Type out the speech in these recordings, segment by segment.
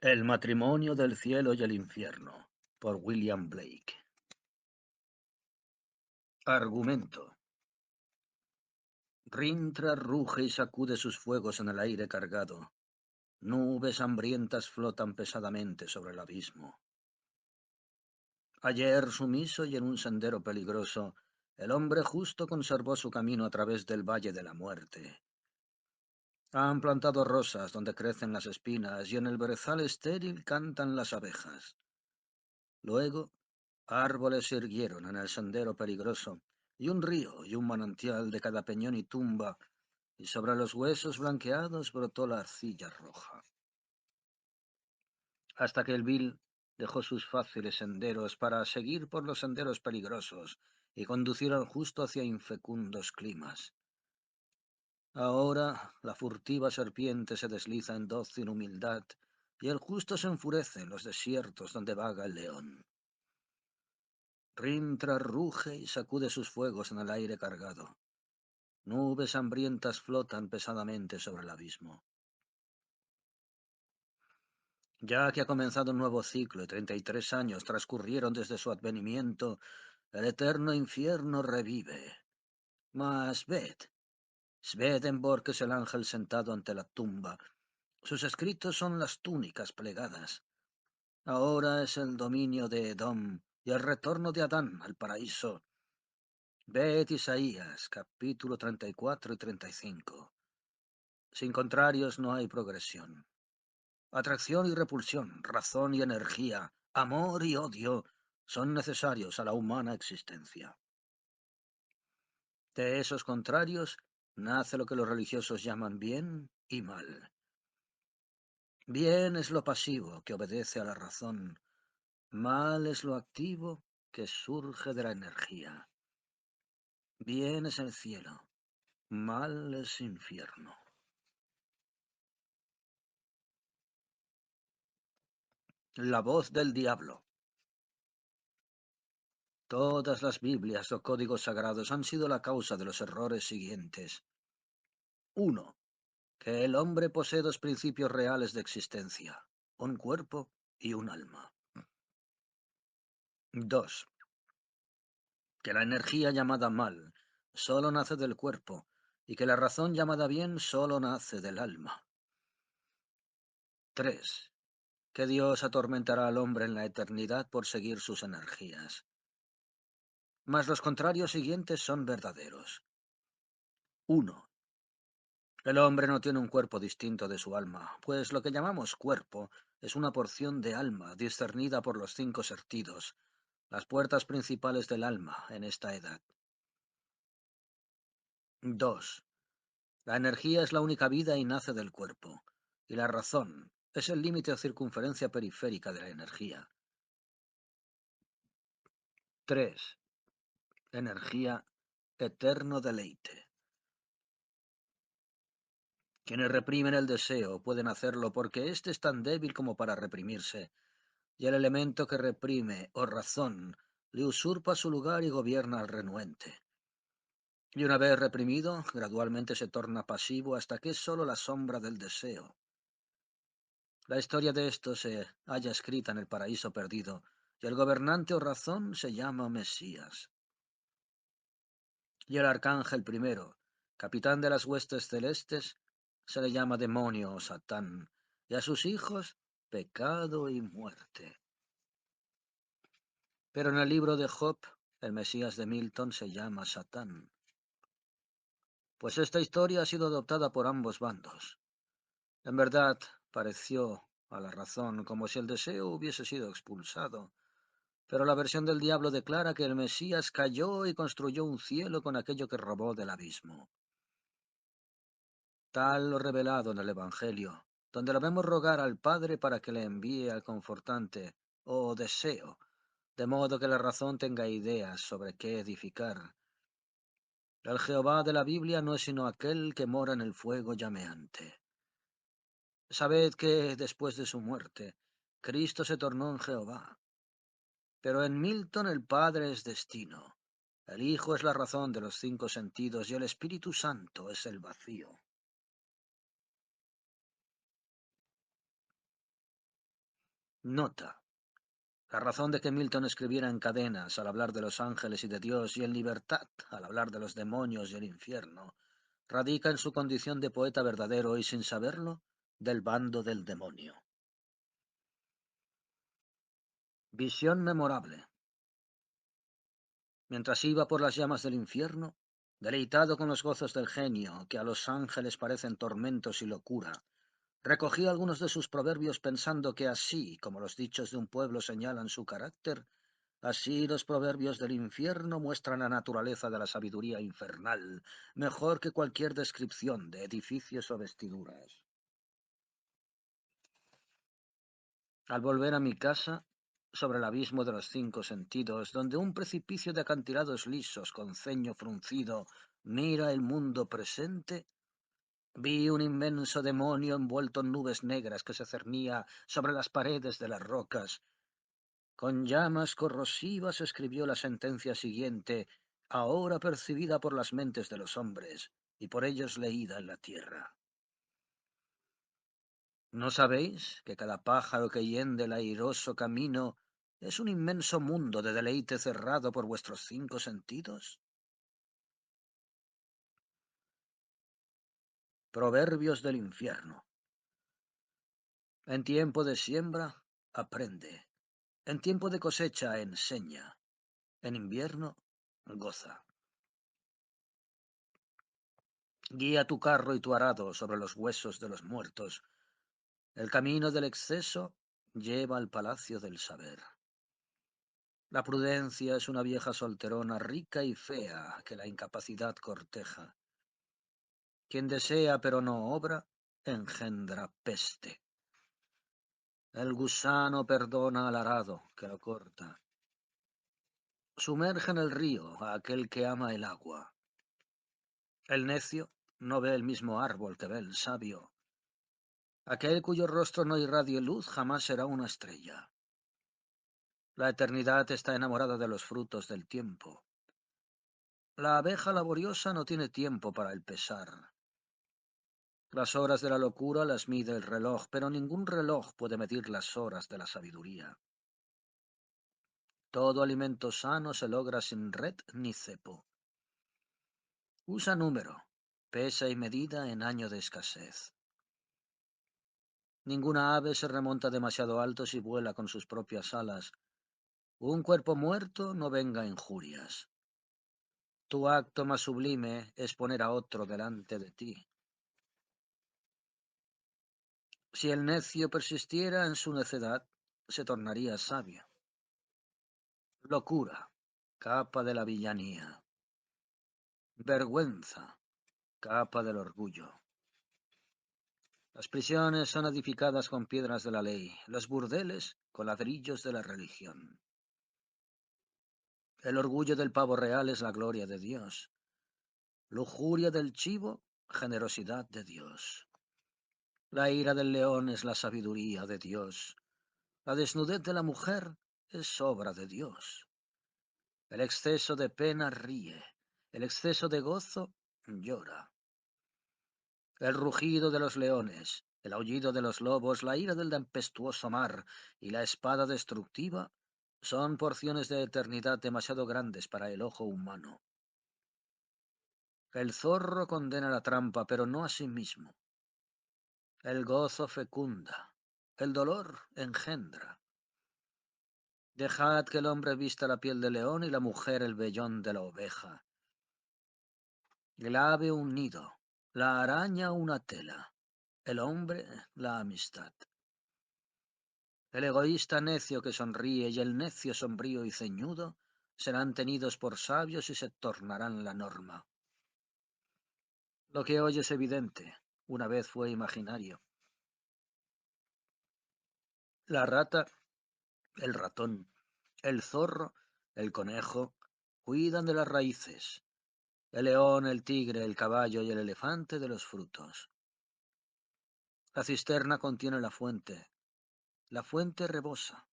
El matrimonio del cielo y el infierno, por William Blake. Argumento. Rintra ruge y sacude sus fuegos en el aire cargado. Nubes hambrientas flotan pesadamente sobre el abismo. Ayer, sumiso y en un sendero peligroso, el hombre justo conservó su camino a través del valle de la muerte. Han plantado rosas donde crecen las espinas y en el brezal estéril cantan las abejas. Luego, árboles se irguieron en el sendero peligroso, y un río y un manantial de cada peñón y tumba, y sobre los huesos blanqueados brotó la arcilla roja. Hasta que el vil dejó sus fáciles senderos para seguir por los senderos peligrosos y conducir al justo hacia infecundos climas. Ahora la furtiva serpiente se desliza en dócil humildad, y el justo se enfurece en los desiertos donde vaga el león. Rintra ruge y sacude sus fuegos en el aire cargado. Nubes hambrientas flotan pesadamente sobre el abismo. Ya que ha comenzado un nuevo ciclo y 33 años transcurrieron desde su advenimiento, el eterno infierno revive. Mas ved, Swedenborg es el ángel sentado ante la tumba. Sus escritos son las túnicas plegadas. Ahora es el dominio de Edom y el retorno de Adán al paraíso. Ved Isaías, capítulo 34 y 35. Sin contrarios no hay progresión. Atracción y repulsión, razón y energía, amor y odio son necesarios a la humana existencia. De esos contrarios nace lo que los religiosos llaman bien y mal. Bien es lo pasivo que obedece a la razón, mal es lo activo que surge de la energía. Bien es el cielo, mal es infierno. La voz del diablo. Todas las Biblias o códigos sagrados han sido la causa de los errores siguientes. 1. Que el hombre posee dos principios reales de existencia, un cuerpo y un alma. 2. Que la energía llamada mal solo nace del cuerpo y que la razón llamada bien solo nace del alma. 3. Que Dios atormentará al hombre en la eternidad por seguir sus energías. Mas los contrarios siguientes son verdaderos. 1. El hombre no tiene un cuerpo distinto de su alma, pues lo que llamamos cuerpo es una porción de alma discernida por los 5 sentidos, las puertas principales del alma en esta edad. 2. La energía es la única vida y nace del cuerpo, y la razón es el límite o circunferencia periférica de la energía. 3. Energía, eterno deleite. Quienes reprimen el deseo pueden hacerlo porque éste es tan débil como para reprimirse, y el elemento que reprime, o razón, le usurpa su lugar y gobierna al renuente. Y una vez reprimido, gradualmente se torna pasivo hasta que es sólo la sombra del deseo. La historia de esto se halla escrita en el paraíso perdido, y el gobernante o razón se llama Mesías. Y el arcángel primero, capitán de las huestes celestes, se le llama demonio o Satán, y a sus hijos pecado y muerte. Pero en el libro de Job, el Mesías de Milton se llama Satán. Pues esta historia ha sido adoptada por ambos bandos. En verdad, pareció a la razón como si el deseo hubiese sido expulsado, pero la versión del diablo declara que el Mesías cayó y construyó un cielo con aquello que robó del abismo. Tal lo revelado en el Evangelio, donde lo vemos rogar al Padre para que le envíe al confortante, o deseo, de modo que la razón tenga ideas sobre qué edificar. El Jehová de la Biblia no es sino aquel que mora en el fuego llameante. Sabed que, después de su muerte, Cristo se tornó en Jehová. Pero en Milton el Padre es destino, el Hijo es la razón de los 5 sentidos y el Espíritu Santo es el vacío. Nota. La razón de que Milton escribiera en cadenas al hablar de los ángeles y de Dios y en libertad al hablar de los demonios y el infierno radica en su condición de poeta verdadero y, sin saberlo, del bando del demonio. Visión memorable. Mientras iba por las llamas del infierno, deleitado con los gozos del genio, que a los ángeles parecen tormentos y locura, recogí algunos de sus proverbios pensando que así como los dichos de un pueblo señalan su carácter, así los proverbios del infierno muestran la naturaleza de la sabiduría infernal, mejor que cualquier descripción de edificios o vestiduras. Al volver a mi casa, sobre el abismo de los cinco sentidos, donde un precipicio de acantilados lisos con ceño fruncido mira el mundo presente, vi un inmenso demonio envuelto en nubes negras que se cernía sobre las paredes de las rocas. Con llamas corrosivas escribió la sentencia siguiente, ahora percibida por las mentes de los hombres y por ellos leída en la tierra. ¿No sabéis que cada pájaro que hiende el airoso camino es un inmenso mundo de deleite cerrado por vuestros cinco sentidos? Proverbios del infierno. En tiempo de siembra, aprende. En tiempo de cosecha, enseña. En invierno, goza. Guía tu carro y tu arado sobre los huesos de los muertos. El camino del exceso lleva al palacio del saber. La prudencia es una vieja solterona rica y fea que la incapacidad corteja. Quien desea pero no obra, engendra peste. El gusano perdona al arado que lo corta. Sumerge en el río a aquel que ama el agua. El necio no ve el mismo árbol que ve el sabio. Aquel cuyo rostro no irradie luz jamás será una estrella. La eternidad está enamorada de los frutos del tiempo. La abeja laboriosa no tiene tiempo para el pesar. Las horas de la locura las mide el reloj, pero ningún reloj puede medir las horas de la sabiduría. Todo alimento sano se logra sin red ni cepo. Usa número, pesa y medida en año de escasez. Ninguna ave se remonta demasiado alto si vuela con sus propias alas. Un cuerpo muerto no venga injurias. Tu acto más sublime es poner a otro delante de ti. Si el necio persistiera en su necedad, se tornaría sabio. Locura, capa de la villanía. Vergüenza, capa del orgullo. Las prisiones son edificadas con piedras de la ley, los burdeles con ladrillos de la religión. El orgullo del pavo real es la gloria de Dios. Lujuria del chivo, generosidad de Dios. La ira del león es la sabiduría de Dios. La desnudez de la mujer es obra de Dios. El exceso de pena ríe, el exceso de gozo llora. El rugido de los leones, el aullido de los lobos, la ira del tempestuoso mar y la espada destructiva son porciones de eternidad demasiado grandes para el ojo humano. El zorro condena la trampa, pero no a sí mismo. El gozo fecunda, el dolor engendra. Dejad que el hombre vista la piel del león y la mujer el vellón de la oveja. El ave un nido, la araña una tela, el hombre la amistad. El egoísta necio que sonríe y el necio sombrío y ceñudo serán tenidos por sabios y se tornarán la norma. Lo que hoy es evidente, una vez fue imaginario. La rata, el ratón, el zorro, el conejo, cuidan de las raíces. El león, el tigre, el caballo y el elefante de los frutos. La cisterna contiene la fuente rebosa.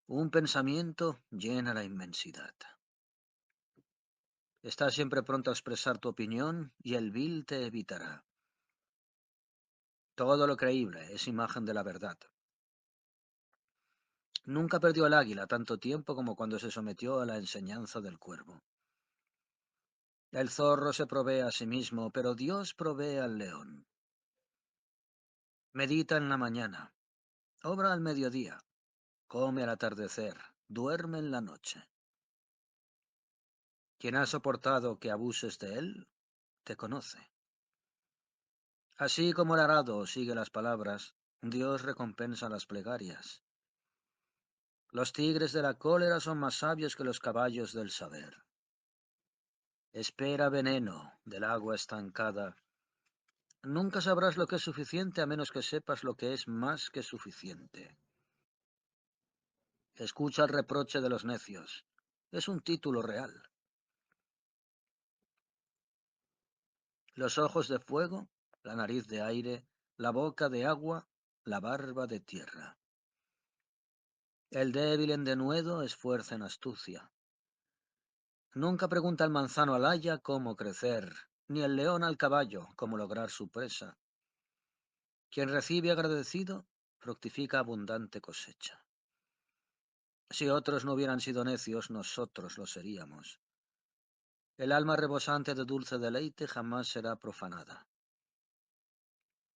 Un pensamiento llena la inmensidad. Está siempre pronto a expresar tu opinión y el vil te evitará. Todo lo creíble es imagen de la verdad. Nunca perdió el águila tanto tiempo como cuando se sometió a la enseñanza del cuervo. El zorro se provee a sí mismo, pero Dios provee al león. Medita en la mañana, obra al mediodía, come al atardecer, duerme en la noche. Quien ha soportado que abuses de él, te conoce. Así como el arado sigue las palabras, Dios recompensa las plegarias. Los tigres de la cólera son más sabios que los caballos del saber. Espera veneno del agua estancada. Nunca sabrás lo que es suficiente a menos que sepas lo que es más que suficiente. Escucha el reproche de los necios. Es un título real. Los ojos de fuego, la nariz de aire, la boca de agua, la barba de tierra. El débil en denuedo esfuerza en astucia. Nunca pregunta el manzano al haya cómo crecer, ni el león al caballo cómo lograr su presa. Quien recibe agradecido, fructifica abundante cosecha. Si otros no hubieran sido necios, nosotros lo seríamos. El alma rebosante de dulce deleite jamás será profanada.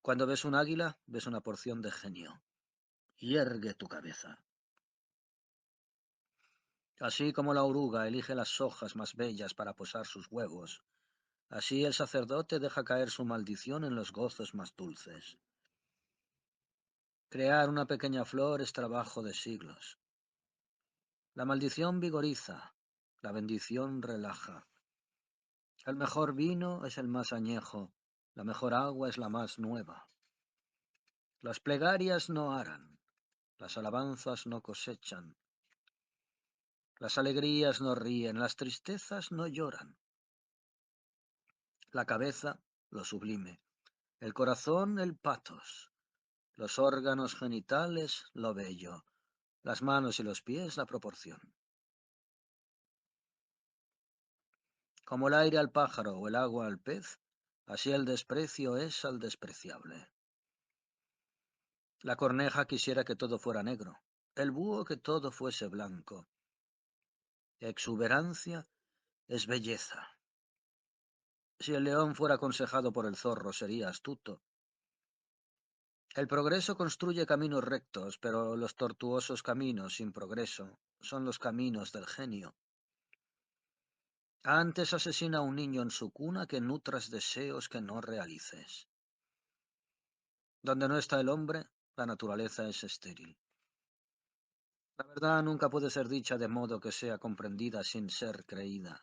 Cuando ves un águila, ves una porción de genio. Yergue tu cabeza. Así como la oruga elige las hojas más bellas para posar sus huevos, así el sacerdote deja caer su maldición en los gozos más dulces. Crear una pequeña flor es trabajo de siglos. La maldición vigoriza, la bendición relaja. El mejor vino es el más añejo, la mejor agua es la más nueva. Las plegarias no aran, las alabanzas no cosechan, las alegrías no ríen, las tristezas no lloran. La cabeza, lo sublime, el corazón, el patos, los órganos genitales, lo bello, las manos y los pies, la proporción. Como el aire al pájaro o el agua al pez, así el desprecio es al despreciable. La corneja quisiera que todo fuera negro, el búho que todo fuese blanco. Exuberancia es belleza. Si el león fuera aconsejado por el zorro, sería astuto. El progreso construye caminos rectos, pero los tortuosos caminos sin progreso son los caminos del genio. Antes asesina a un niño en su cuna que nutras deseos que no realices. Donde no está el hombre, la naturaleza es estéril. La verdad nunca puede ser dicha de modo que sea comprendida sin ser creída.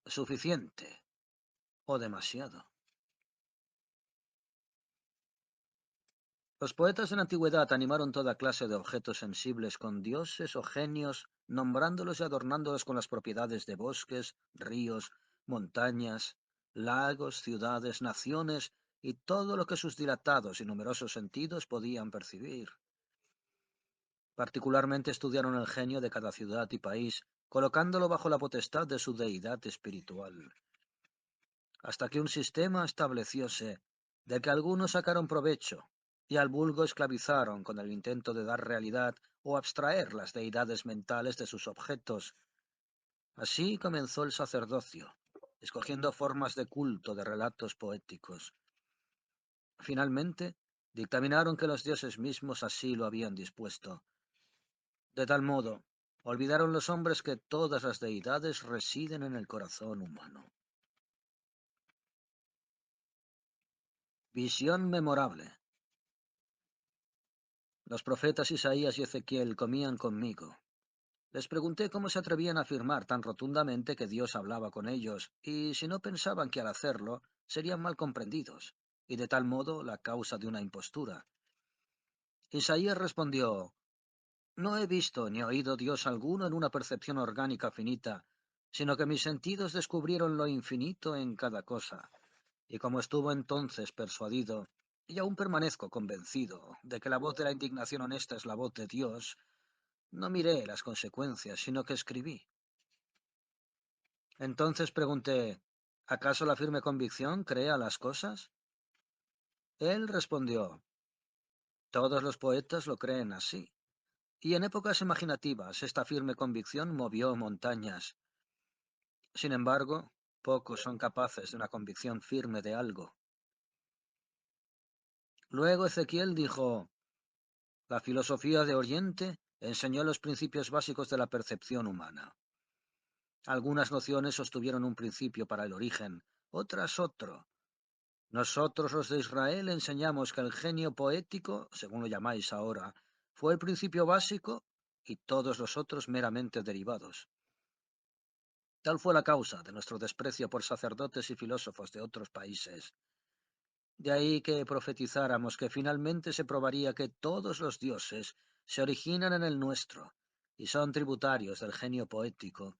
Suficiente o demasiado. Los poetas de la antigüedad animaron toda clase de objetos sensibles con dioses o genios, nombrándolos y adornándolos con las propiedades de bosques, ríos, montañas, lagos, ciudades, naciones y todo lo que sus dilatados y numerosos sentidos podían percibir. Particularmente estudiaron el genio de cada ciudad y país, colocándolo bajo la potestad de su deidad espiritual, hasta que un sistema establecióse del que algunos sacaron provecho y al vulgo esclavizaron con el intento de dar realidad o abstraer las deidades mentales de sus objetos. Así comenzó el sacerdocio, escogiendo formas de culto de relatos poéticos. Finalmente, dictaminaron que los dioses mismos así lo habían dispuesto. De tal modo, olvidaron los hombres que todas las deidades residen en el corazón humano. Visión memorable. Los profetas Isaías y Ezequiel comían conmigo. Les pregunté cómo se atrevían a afirmar tan rotundamente que Dios hablaba con ellos, y si no pensaban que al hacerlo serían mal comprendidos, y de tal modo la causa de una impostura. Isaías respondió: No he visto ni oído Dios alguno en una percepción orgánica finita, sino que mis sentidos descubrieron lo infinito en cada cosa. Y como estuvo entonces persuadido, y aún permanezco convencido, de que la voz de la indignación honesta es la voz de Dios, no miré las consecuencias, sino que escribí. Entonces pregunté: ¿acaso la firme convicción crea las cosas? Él respondió, todos los poetas lo creen así. Y en épocas imaginativas esta firme convicción movió montañas. Sin embargo, pocos son capaces de una convicción firme de algo. Luego Ezequiel dijo, la filosofía de Oriente enseñó los principios básicos de la percepción humana. Algunas nociones sostuvieron un principio para el origen, otras otro. Nosotros los de Israel enseñamos que el genio poético, según lo llamáis ahora, fue el principio básico y todos los otros meramente derivados. Tal fue la causa de nuestro desprecio por sacerdotes y filósofos de otros países. De ahí que profetizáramos que finalmente se probaría que todos los dioses se originan en el nuestro y son tributarios del genio poético.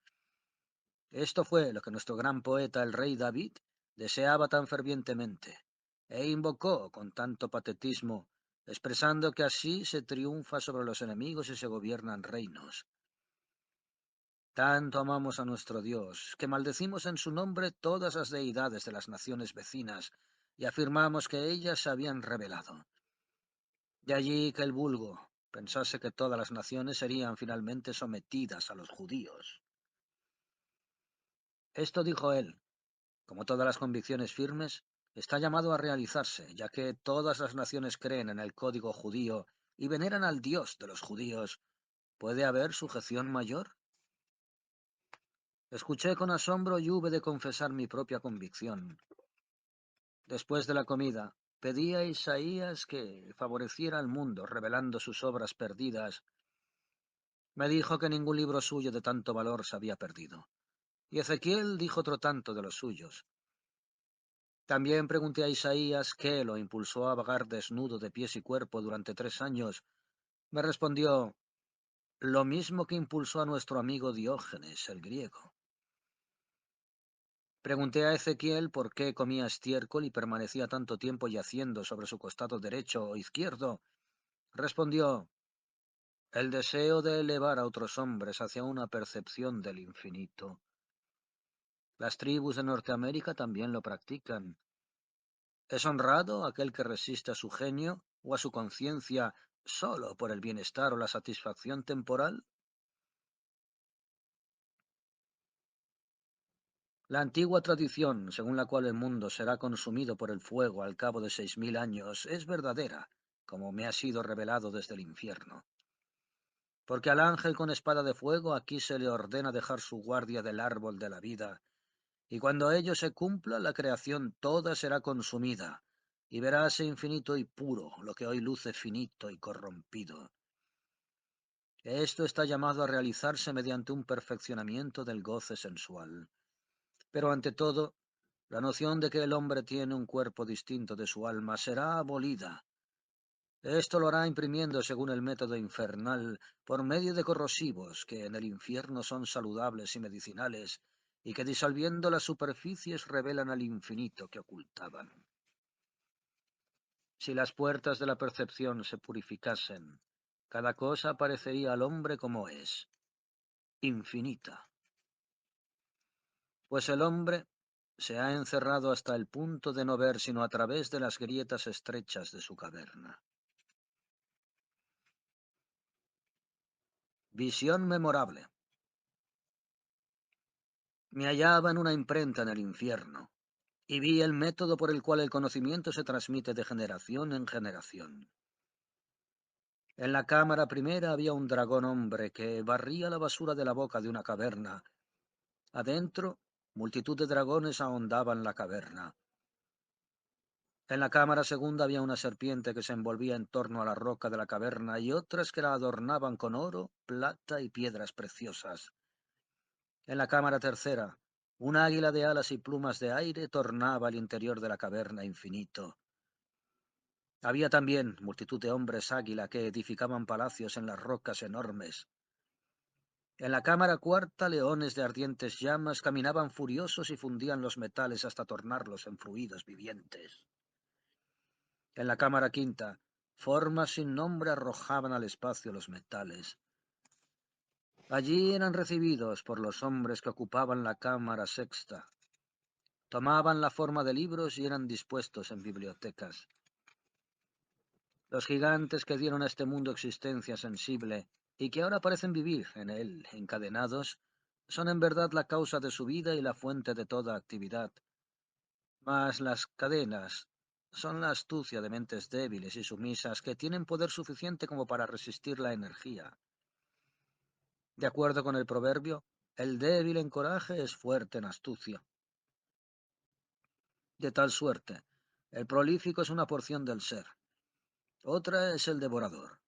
Esto fue lo que nuestro gran poeta, el rey David, deseaba tan fervientemente, e invocó con tanto patetismo, expresando que así se triunfa sobre los enemigos y se gobiernan reinos. Tanto amamos a nuestro Dios, que maldecimos en su nombre todas las deidades de las naciones vecinas, y afirmamos que ellas se habían rebelado. De allí que el vulgo pensase que todas las naciones serían finalmente sometidas a los judíos. Esto dijo él, como todas las convicciones firmes, está llamado a realizarse, ya que todas las naciones creen en el código judío y veneran al Dios de los judíos. ¿Puede haber sujeción mayor? Escuché con asombro y hube de confesar mi propia convicción. Después de la comida, pedí a Isaías que favoreciera al mundo revelando sus obras perdidas. Me dijo que ningún libro suyo de tanto valor se había perdido. Y Ezequiel dijo otro tanto de los suyos. También pregunté a Isaías qué lo impulsó a vagar desnudo de pies y cuerpo durante 3 años. Me respondió, lo mismo que impulsó a nuestro amigo Diógenes, el griego. Pregunté a Ezequiel por qué comía estiércol y permanecía tanto tiempo yaciendo sobre su costado derecho o izquierdo. Respondió, el deseo de elevar a otros hombres hacia una percepción del infinito. Las tribus de Norteamérica también lo practican. ¿Es honrado aquel que resiste a su genio o a su conciencia solo por el bienestar o la satisfacción temporal? La antigua tradición, según la cual el mundo será consumido por el fuego al cabo de 6000 años, es verdadera, como me ha sido revelado desde el infierno. Porque al ángel con espada de fuego aquí se le ordena dejar su guardia del árbol de la vida, y cuando ello se cumpla, la creación toda será consumida, y veráse infinito y puro lo que hoy luce finito y corrompido. Esto está llamado a realizarse mediante un perfeccionamiento del goce sensual. Pero ante todo, la noción de que el hombre tiene un cuerpo distinto de su alma será abolida. Esto lo hará imprimiendo según el método infernal, por medio de corrosivos que en el infierno son saludables y medicinales, y que disolviendo las superficies revelan al infinito que ocultaban. Si las puertas de la percepción se purificasen, cada cosa aparecería al hombre como es, infinita. Pues el hombre se ha encerrado hasta el punto de no ver sino a través de las grietas estrechas de su caverna. Visión memorable. Me hallaba en una imprenta en el infierno, y vi el método por el cual el conocimiento se transmite de generación en generación. En la cámara primera había un dragón hombre que barría la basura de la boca de una caverna. Adentro, multitud de dragones ahondaban la caverna. En la cámara segunda había una serpiente que se envolvía en torno a la roca de la caverna y otras que la adornaban con oro, plata y piedras preciosas. En la cámara tercera, un águila de alas y plumas de aire tornaba el interior de la caverna infinito. Había también multitud de hombres águila que edificaban palacios en las rocas enormes. En la cámara cuarta, leones de ardientes llamas caminaban furiosos y fundían los metales hasta tornarlos en fluidos vivientes. En la cámara quinta, formas sin nombre arrojaban al espacio los metales. Allí eran recibidos por los hombres que ocupaban la cámara sexta. Tomaban la forma de libros y eran dispuestos en bibliotecas. Los gigantes que dieron a este mundo existencia sensible y que ahora parecen vivir en él encadenados, son en verdad la causa de su vida y la fuente de toda actividad. Mas las cadenas son la astucia de mentes débiles y sumisas que tienen poder suficiente como para resistir la energía. De acuerdo con el proverbio, el débil en coraje es fuerte en astucia. De tal suerte, el prolífico es una porción del ser, otra es el devorador.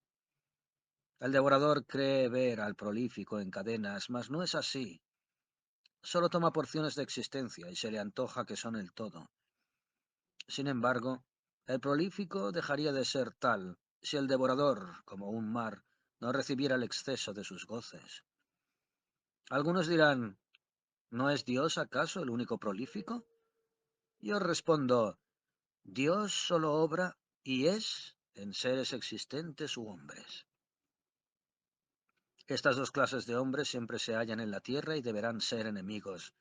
El devorador cree ver al prolífico en cadenas, mas no es así. Solo toma porciones de existencia y se le antoja que son el todo. Sin embargo, el prolífico dejaría de ser tal si el devorador, como un mar, no recibiera el exceso de sus goces. Algunos dirán, ¿no es Dios acaso el único prolífico? Yo respondo, Dios solo obra y es en seres existentes u hombres. Estas dos clases de hombres siempre se hallan en la tierra y deberán ser enemigos.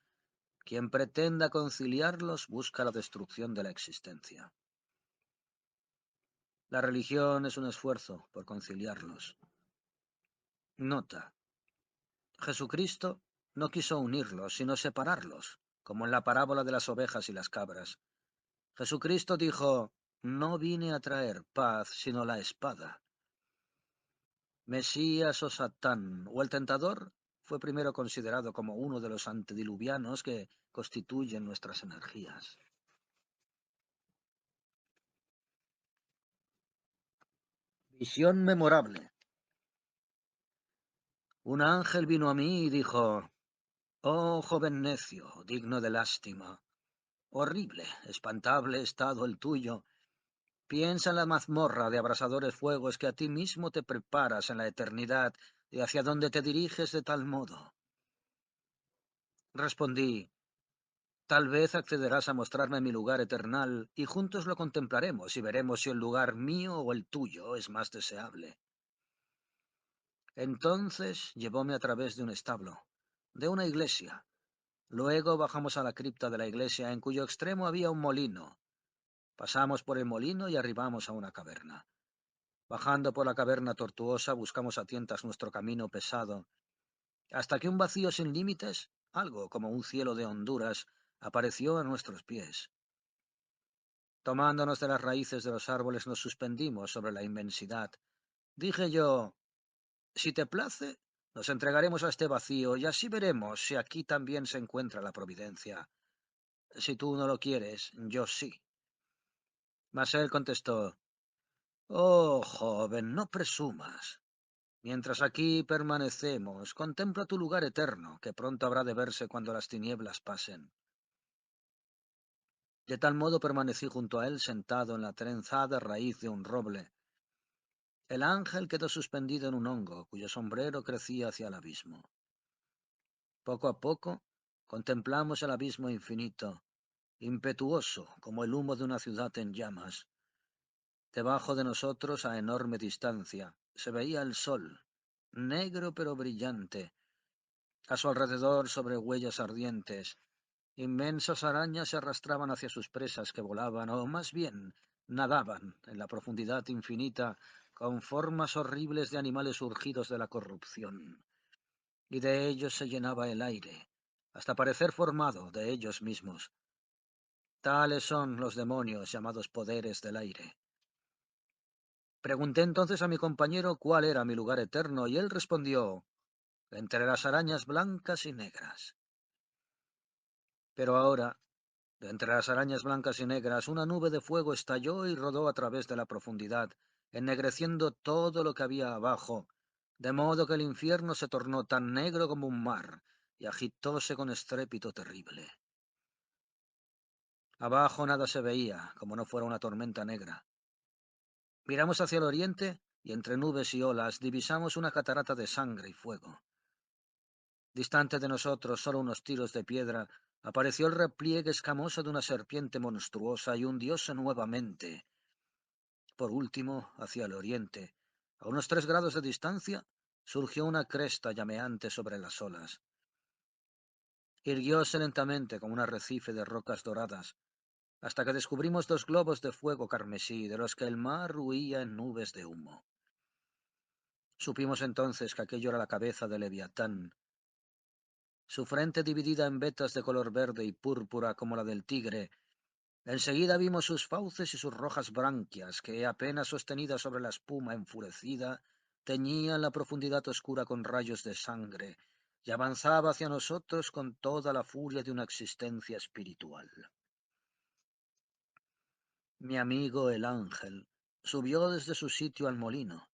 Quien pretenda conciliarlos busca la destrucción de la existencia. La religión es un esfuerzo por conciliarlos. Nota: Jesucristo no quiso unirlos, sino separarlos, como en la parábola de las ovejas y las cabras. Jesucristo dijo, no vine a traer paz, sino la espada. Mesías o Satán o el tentador fue primero considerado como uno de los antediluvianos que constituyen nuestras energías. Visión memorable. Un ángel vino a mí y dijo, oh joven necio, digno de lástima, horrible, espantable estado el tuyo. Piensa en la mazmorra de abrasadores fuegos que a ti mismo te preparas en la eternidad y hacia donde te diriges de tal modo. Respondí, tal vez accederás a mostrarme mi lugar eternal y juntos lo contemplaremos y veremos si el lugar mío o el tuyo es más deseable. Entonces llevóme a través de un establo, de una iglesia. Luego bajamos a la cripta de la iglesia, en cuyo extremo había un molino. Pasamos por el molino y arribamos a una caverna. Bajando por la caverna tortuosa, buscamos a tientas nuestro camino pesado, hasta que un vacío sin límites, algo como un cielo de honduras, apareció a nuestros pies. Tomándonos de las raíces de los árboles, nos suspendimos sobre la inmensidad. Dije yo, si te place, nos entregaremos a este vacío y así veremos si aquí también se encuentra la providencia. Si tú no lo quieres, yo sí. Mas él contestó, oh, joven, no presumas. Mientras aquí permanecemos, contempla tu lugar eterno, que pronto habrá de verse cuando las tinieblas pasen. De tal modo permanecí junto a él sentado en la trenzada raíz de un roble. El ángel quedó suspendido en un hongo, cuyo sombrero crecía hacia el abismo. Poco a poco contemplamos el abismo infinito, impetuoso como el humo de una ciudad en llamas. Debajo de nosotros, a enorme distancia, se veía el sol, negro pero brillante. A su alrededor, sobre huellas ardientes, inmensas arañas se arrastraban hacia sus presas que volaban, o más bien nadaban en la profundidad infinita con formas horribles de animales surgidos de la corrupción. Y de ellos se llenaba el aire, hasta parecer formado de ellos mismos. Tales son los demonios llamados poderes del aire. Pregunté entonces a mi compañero cuál era mi lugar eterno, y él respondió, entre las arañas blancas y negras. Pero ahora, de entre las arañas blancas y negras, una nube de fuego estalló y rodó a través de la profundidad, ennegreciendo todo lo que había abajo, de modo que el infierno se tornó tan negro como un mar, y agitóse con estrépito terrible. Abajo nada se veía, como no fuera una tormenta negra. Miramos hacia el oriente, y entre nubes y olas divisamos una catarata de sangre y fuego. Distante de nosotros, solo unos tiros de piedra, apareció el repliegue escamoso de una serpiente monstruosa y hundióse nuevamente. Por último, hacia el oriente, a unos 3 grados de distancia, surgió una cresta llameante sobre las olas. Irguióse lentamente como un arrecife de rocas doradas, hasta que descubrimos dos globos de fuego carmesí, de los que el mar huía en nubes de humo. Supimos entonces que aquello era la cabeza de Leviatán, su frente dividida en vetas de color verde y púrpura como la del tigre. Enseguida vimos sus fauces y sus rojas branquias, que, apenas sostenidas sobre la espuma enfurecida, teñían la profundidad oscura con rayos de sangre, y avanzaba hacia nosotros con toda la furia de una existencia espiritual. Mi amigo el ángel subió desde su sitio al molino.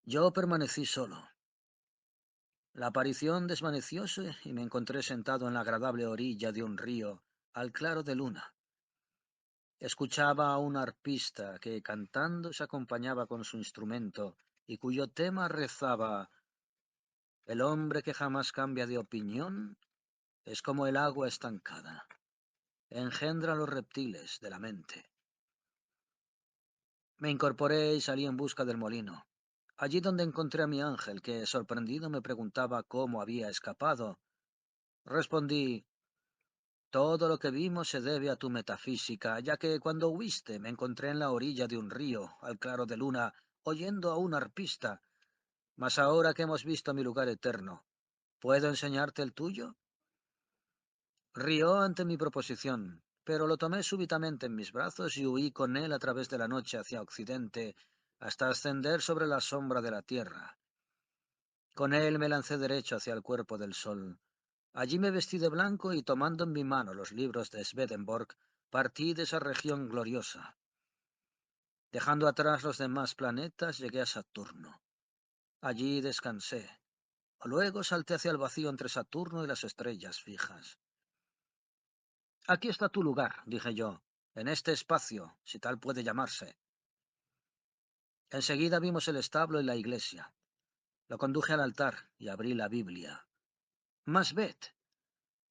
Yo permanecí solo. La aparición desvanecióse y me encontré sentado en la agradable orilla de un río, al claro de luna. Escuchaba a un arpista que, cantando, se acompañaba con su instrumento y cuyo tema rezaba: el hombre que jamás cambia de opinión es como el agua estancada, engendra los reptiles de la mente. Me incorporé y salí en busca del molino. Allí donde encontré a mi ángel, que, sorprendido, me preguntaba cómo había escapado, respondí: todo lo que vimos se debe a tu metafísica, ya que cuando huiste me encontré en la orilla de un río, al claro de luna, oyendo a un arpista. Mas ahora que hemos visto mi lugar eterno, ¿puedo enseñarte el tuyo? Rió ante mi proposición, pero lo tomé súbitamente en mis brazos y huí con él a través de la noche hacia occidente, hasta ascender sobre la sombra de la tierra. Con él me lancé derecho hacia el cuerpo del sol. Allí me vestí de blanco y, tomando en mi mano los libros de Swedenborg, partí de esa región gloriosa. Dejando atrás los demás planetas, llegué a Saturno. Allí descansé. Luego salté hacia el vacío entre Saturno y las estrellas fijas. Aquí está tu lugar, dije yo, en este espacio, si tal puede llamarse. Enseguida vimos el establo y la iglesia. Lo conduje al altar y abrí la Biblia. Mas ved,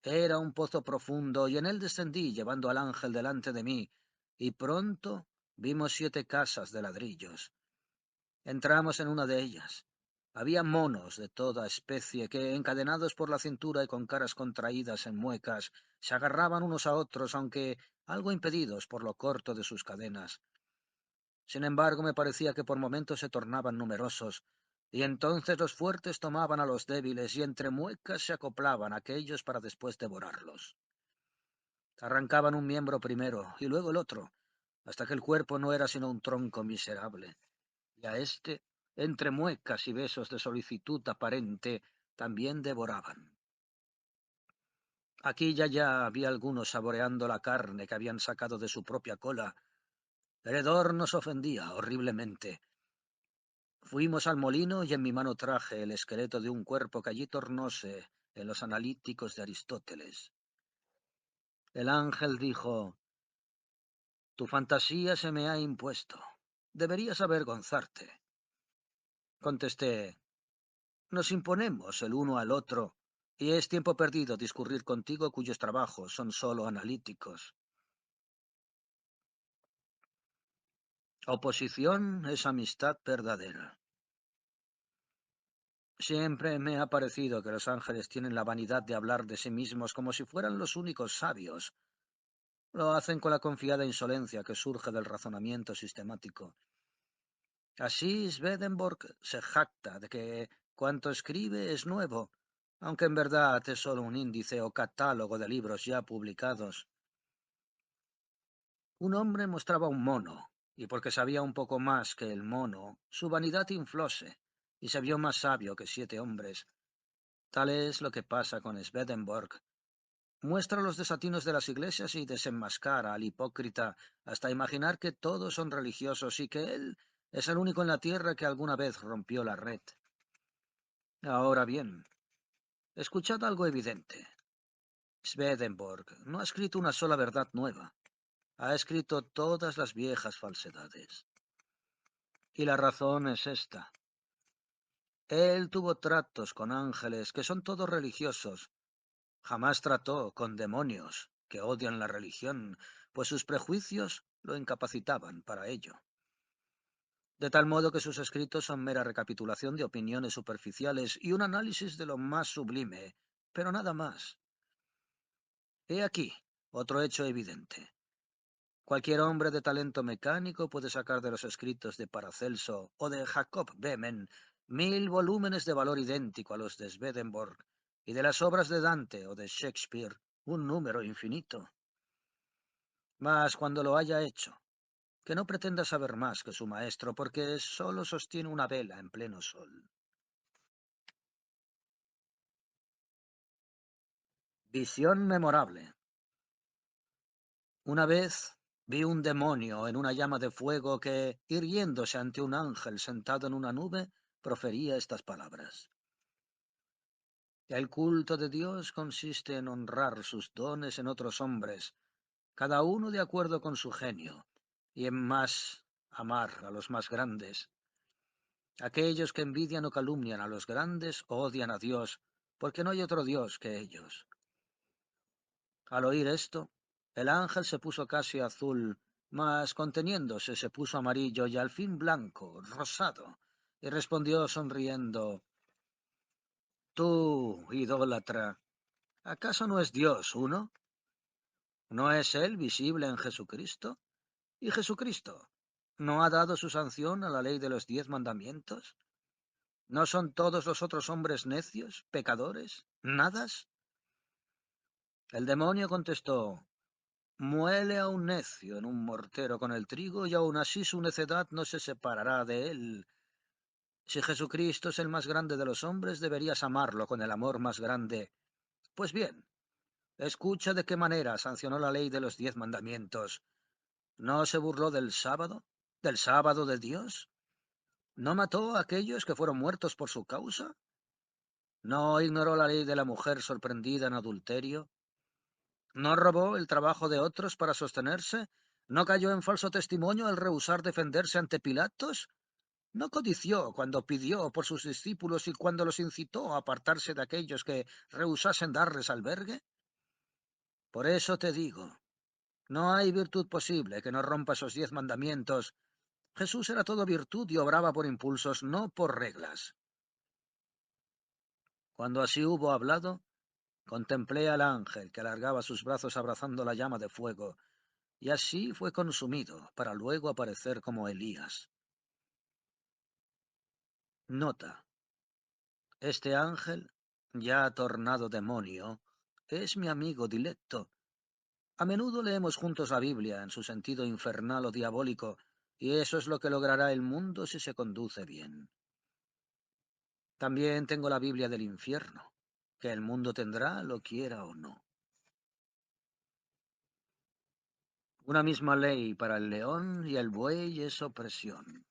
era un pozo profundo, y en él descendí, llevando al ángel delante de mí, y pronto vimos 7 casas de ladrillos. Entramos en una de ellas. Había monos de toda especie que, encadenados por la cintura y con caras contraídas en muecas, se agarraban unos a otros, aunque algo impedidos por lo corto de sus cadenas. Sin embargo, me parecía que por momentos se tornaban numerosos, y entonces los fuertes tomaban a los débiles, y entre muecas se acoplaban aquellos para después devorarlos. Arrancaban un miembro primero, y luego el otro, hasta que el cuerpo no era sino un tronco miserable. Y a éste, entre muecas y besos de solicitud aparente, también devoraban. Aquí y allá había algunos saboreando la carne que habían sacado de su propia cola. El hedor nos ofendía horriblemente. Fuimos al molino y en mi mano traje el esqueleto de un cuerpo que allí tornóse en los analíticos de Aristóteles. El ángel dijo: tu fantasía se me ha impuesto. Deberías avergonzarte. Contesté: nos imponemos el uno al otro, y es tiempo perdido discurrir contigo cuyos trabajos son sólo analíticos. Oposición es amistad verdadera. Siempre me ha parecido que los ángeles tienen la vanidad de hablar de sí mismos como si fueran los únicos sabios. Lo hacen con la confiada insolencia que surge del razonamiento sistemático. Así Swedenborg se jacta de que cuanto escribe es nuevo, aunque en verdad es solo un índice o catálogo de libros ya publicados. Un hombre mostraba un mono, y porque sabía un poco más que el mono, su vanidad inflóse, y se vio más sabio que 7 hombres. Tal es lo que pasa con Swedenborg. Muestra los desatinos de las iglesias y desenmascara al hipócrita hasta imaginar que todos son religiosos y que él es el único en la tierra que alguna vez rompió la red. Ahora bien, escuchad algo evidente. Swedenborg no ha escrito una sola verdad nueva. Ha escrito todas las viejas falsedades. Y la razón es esta. Él tuvo tratos con ángeles que son todos religiosos. Jamás trató con demonios que odian la religión, pues sus prejuicios lo incapacitaban para ello. De tal modo que sus escritos son mera recapitulación de opiniones superficiales y un análisis de lo más sublime, pero nada más. He aquí otro hecho evidente. Cualquier hombre de talento mecánico puede sacar de los escritos de Paracelso o de Jacob Behmen 1000 volúmenes de valor idéntico a los de Swedenborg y de las obras de Dante o de Shakespeare un número infinito. Mas cuando lo haya hecho, que no pretenda saber más que su maestro, porque solo sostiene una vela en pleno sol. Visión memorable. Una vez vi un demonio en una llama de fuego que, irguiéndose ante un ángel sentado en una nube, profería estas palabras. El culto de Dios consiste en honrar sus dones en otros hombres, cada uno de acuerdo con su genio, y en más amar a los más grandes. Aquellos que envidian o calumnian a los grandes odian a Dios, porque no hay otro Dios que ellos. Al oír esto, el ángel se puso casi azul, mas conteniéndose se puso amarillo y al fin blanco, rosado, y respondió sonriendo, Tú, idólatra, ¿acaso no es Dios uno? ¿No es Él visible en Jesucristo? ¿Y Jesucristo no ha dado su sanción a la ley de los 10 mandamientos? ¿No son todos los otros hombres necios, pecadores, nadas? El demonio contestó, muele a un necio en un mortero con el trigo y aun así su necedad no se separará de él. Si Jesucristo es el más grande de los hombres, deberías amarlo con el amor más grande. Pues bien, escucha de qué manera sancionó la ley de los 10 mandamientos. ¿No se burló del sábado? ¿Del sábado de Dios? ¿No mató a aquellos que fueron muertos por su causa? ¿No ignoró la ley de la mujer sorprendida en adulterio? ¿No robó el trabajo de otros para sostenerse? ¿No cayó en falso testimonio al rehusar defenderse ante Pilatos? ¿No codició cuando pidió por sus discípulos y cuando los incitó a apartarse de aquellos que rehusasen darles albergue? Por eso te digo, no hay virtud posible que no rompa esos 10 mandamientos. Jesús era todo virtud y obraba por impulsos, no por reglas. Cuando así hubo hablado, contemplé al ángel que alargaba sus brazos abrazando la llama de fuego, y así fue consumido, para luego aparecer como Elías. Nota: este ángel, ya tornado demonio, es mi amigo dilecto. A menudo leemos juntos la Biblia en su sentido infernal o diabólico, y eso es lo que logrará el mundo si se conduce bien. También tengo la Biblia del infierno, que el mundo tendrá, lo quiera o no. Una misma ley para el león y el buey es opresión.